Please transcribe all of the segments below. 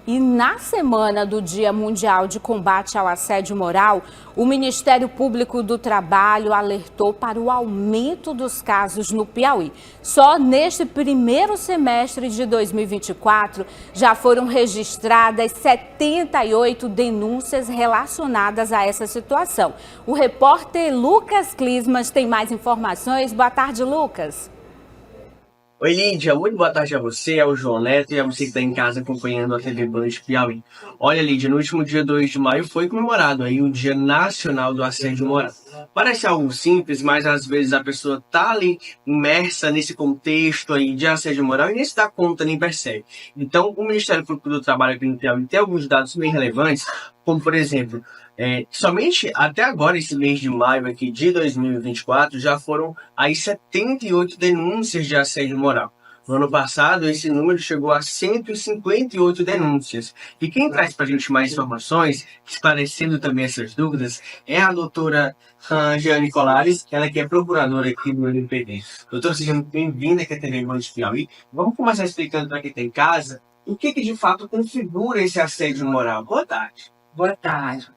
E na semana do Dia Mundial de Combate ao Assédio Moral, o Ministério Público do Trabalho alertou para o aumento dos casos no Piauí. Só neste primeiro semestre de 2024, já foram registradas 78 denúncias relacionadas a essa situação. O repórter Lucas Clismas tem mais informações. Boa tarde, Lucas. Oi, Lídia, muito boa tarde a você, ao João Neto e a você que está em casa acompanhando a TV Band Piauí. Olha, Lídia, no último dia 2 de maio foi comemorado aí o Dia Nacional do Assédio Moral. Parece algo simples, mas às vezes a pessoa está ali imersa nesse contexto aí de assédio moral e nem se dá conta, nem percebe. Então, o Ministério Público do Trabalho aqui no Piauí tem alguns dados bem relevantes, como por exemplo, somente até agora, esse mês de maio aqui de 2024, já foram aí 78 denúncias de assédio moral. No ano passado, esse número chegou a 158 denúncias. E quem traz para a gente mais informações, esclarecendo também essas dúvidas, é a doutora Jeane Colares, ela que é procuradora aqui do MPT. Doutora, seja muito bem-vinda aqui à TV Band Piauí. Vamos começar explicando para quem está em casa o que de fato configura esse assédio moral. Boa tarde. Boa tarde.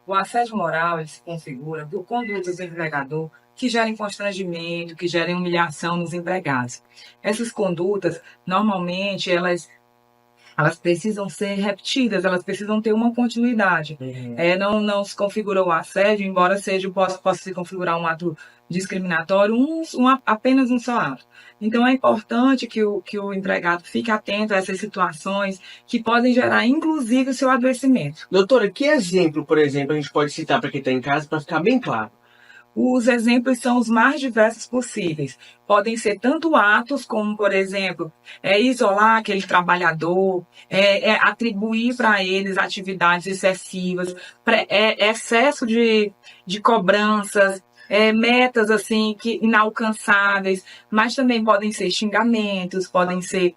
O assédio moral ele se configura por condutas do empregador que gerem constrangimento, que gerem humilhação nos empregados. Essas condutas, normalmente, elas precisam ser repetidas, elas precisam ter uma continuidade. Não se configura o assédio, embora possa se configurar um ato discriminatório, apenas um só ato. Então, é importante que o empregado fique atento a essas situações que podem gerar, inclusive, o seu adoecimento. Doutora, que exemplo, por exemplo, a gente pode citar para quem está em casa para ficar bem claro? Os exemplos são os mais diversos possíveis. Podem ser tanto atos como, por exemplo, isolar aquele trabalhador, atribuir para eles atividades excessivas, excesso de cobranças, metas assim inalcançáveis, mas também podem ser xingamentos, podem ser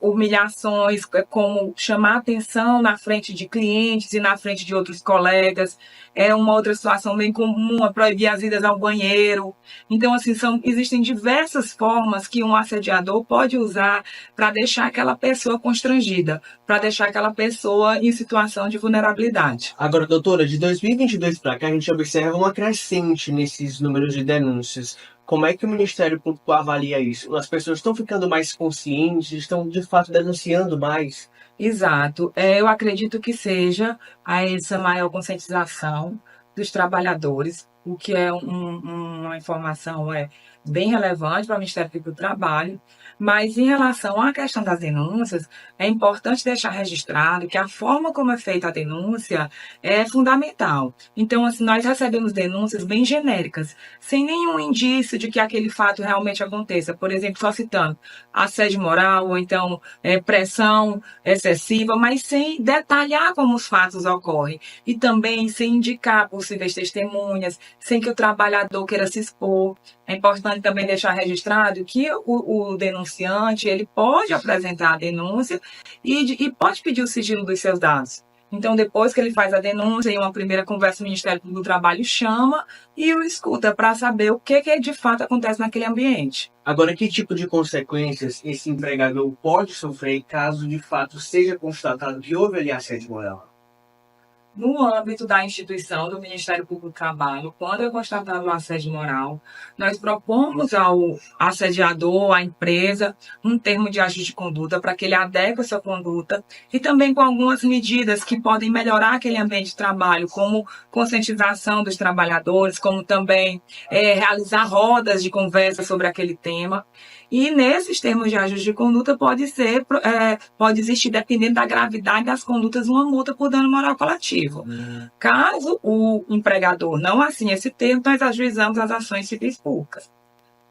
humilhações, como chamar atenção na frente de clientes e na frente de outros colegas. É uma outra situação bem comum, proibir as idas ao banheiro. Então, assim, existem diversas formas que um assediador pode usar para deixar aquela pessoa constrangida, para deixar aquela pessoa em situação de vulnerabilidade. Agora, doutora, de 2022 para cá, a gente observa uma crescente nesses números de denúncias. Como é que o Ministério Público avalia isso? As pessoas estão ficando mais conscientes, estão, de fato, denunciando mais? Exato. Eu acredito que seja essa maior conscientização dos trabalhadores, o que é uma informação bem relevante para o Ministério Público do Trabalho, mas em relação à questão das denúncias, é importante deixar registrado que a forma como é feita a denúncia é fundamental. Então, assim, nós recebemos denúncias bem genéricas, sem nenhum indício de que aquele fato realmente aconteça. Por exemplo, só citando assédio moral, ou então pressão excessiva, mas sem detalhar como os fatos ocorrem. E também sem indicar possíveis testemunhas, sem que o trabalhador queira se expor. É importante também deixar registrado que o denunciante ele pode apresentar a denúncia e pode pedir o sigilo dos seus dados. Então, depois que ele faz a denúncia, em uma primeira conversa, o Ministério Público do Trabalho chama e o escuta para saber o que de fato acontece naquele ambiente. Agora, que tipo de consequências esse empregador pode sofrer caso de fato seja constatado que houve ali assédio moral? No âmbito da instituição do Ministério Público do Trabalho, quando é constatado o assédio moral, nós propomos ao assediador, à empresa, um termo de ajuste de conduta para que ele adeque a sua conduta e também com algumas medidas que podem melhorar aquele ambiente de trabalho, como conscientização dos trabalhadores, como também realizar rodas de conversa sobre aquele tema. E nesses termos de ajuste de conduta pode existir, dependendo da gravidade das condutas, uma multa por dano moral coletivo. Caso o empregador não assine esse termo, nós ajuizamos as ações civis públicas.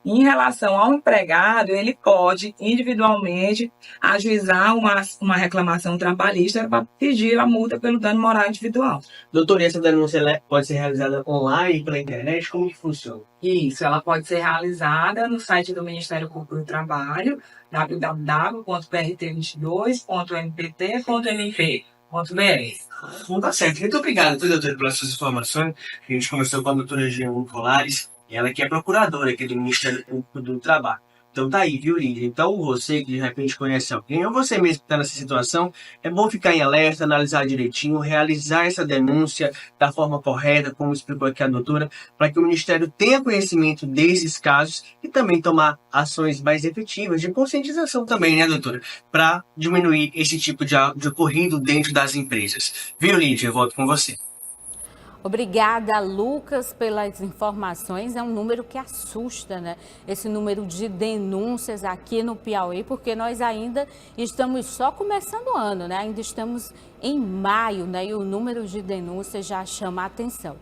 Em relação ao empregado, ele pode individualmente ajuizar uma reclamação trabalhista para pedir a multa pelo dano moral individual. Doutor, e essa denúncia pode ser realizada online, pela internet? Como que funciona? Isso, ela pode ser realizada no site do Ministério Público do Trabalho, www.prt22.mpt.mp.br. Tá certo. Muito obrigado, doutor, pelas suas informações. A gente começou com a doutora Jeane Colares, ela que é procuradora aqui do Ministério Público do Trabalho. Então tá aí, viu, Lídia? Então você que de repente conhece alguém, ou você mesmo que está nessa situação, é bom ficar em alerta, analisar direitinho, realizar essa denúncia da forma correta, como explicou aqui a doutora, para que o Ministério tenha conhecimento desses casos e também tomar ações mais efetivas de conscientização também, né, doutora? Para diminuir esse tipo de ocorrido dentro das empresas. Viu, Lídia? Eu volto com você. Obrigada, Lucas, pelas informações. É um número que assusta, né? Esse número de denúncias aqui no Piauí, porque nós ainda estamos só começando o ano, né? Ainda estamos em maio, né? E o número de denúncias já chama a atenção.